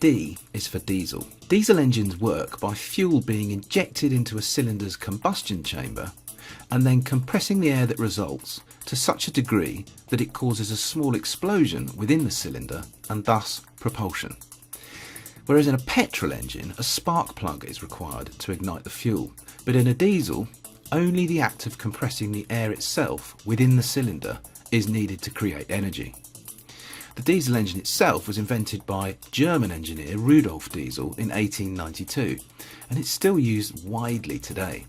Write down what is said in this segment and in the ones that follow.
D is for diesel. Diesel engines work by fuel being injected into a cylinder's combustion chamber and then compressing the air that results to such a degree that it causes a small explosion within the cylinder and thus propulsion. Whereas in a petrol engine, a spark plug is required to ignite the fuel, but in a diesel, only the act of compressing the air itself within the cylinder is needed to create energy. The diesel engine itself was invented by German engineer Rudolf Diesel in 1892, and it's still used widely today.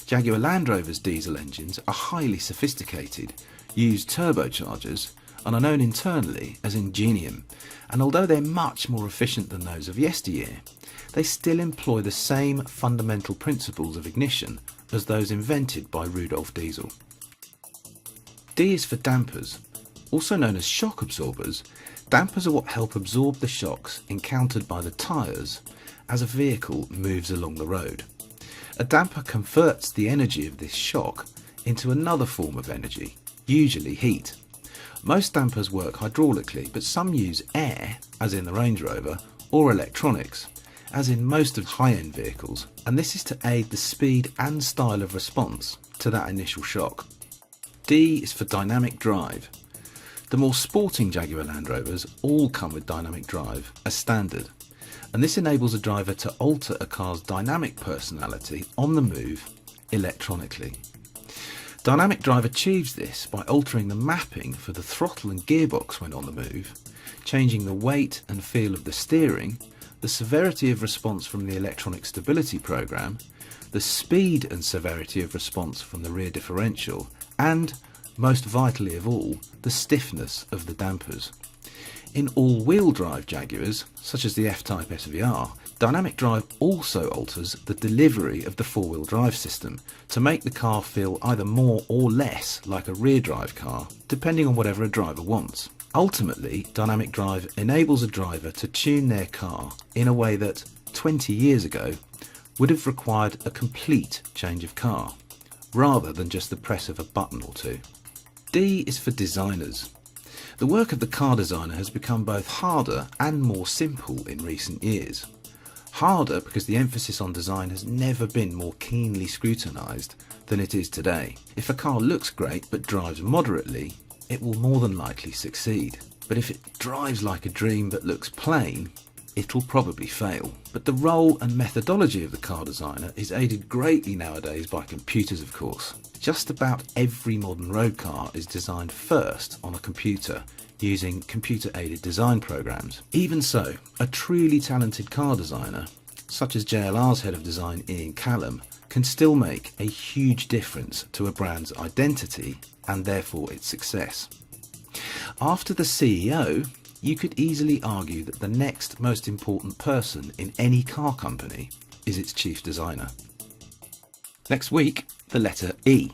Jaguar Land Rover's diesel engines are highly sophisticated, use turbochargers, and are known internally as Ingenium, and although they're much more efficient than those of yesteryear, they still employ the same fundamental principles of ignition as those invented by Rudolf Diesel. D is for dampers. Also known as shock absorbers, dampers are what help absorb the shocks encountered by the tyres as a vehicle moves along the road. A damper converts the energy of this shock into another form of energy, usually heat. Most dampers work hydraulically, but some use air, as in the Range Rover, or electronics, as in most of high-end vehicles, and this is to aid the speed and style of response to that initial shock. D is for dynamic drive. The more sporting Jaguar Land Rovers all come with dynamic drive as standard, and this enables a driver to alter a car's dynamic personality on the move electronically. Dynamic drive achieves this by altering the mapping for the throttle and gearbox when on the move, changing the weight and feel of the steering, the severity of response from the electronic stability program, the speed and severity of response from the rear differential, and, most vitally of all, the stiffness of the dampers. In all-wheel drive Jaguars, such as the F-Type SVR, dynamic drive also alters the delivery of the four-wheel drive system to make the car feel either more or less like a rear-drive car, depending on whatever a driver wants. Ultimately, dynamic drive enables a driver to tune their car in a way that, 20 years ago, would have required a complete change of car, rather than just the press of a button or two. D is for designers. The work of the car designer has become both harder and more simple in recent years. Harder because the emphasis on design has never been more keenly scrutinised than it is today. If a car looks great but drives moderately, it will more than likely succeed. But if it drives like a dream but looks plain, it'll probably fail. But the role and methodology of the car designer is aided greatly nowadays by computers, of course. Just about every modern road car is designed first on a computer using computer-aided design programs. Even so, a truly talented car designer, such as JLR's head of design Ian Callum, can still make a huge difference to a brand's identity and therefore its success. After the CEO, you could easily argue that the next most important person in any car company is its chief designer. Next week, the letter E.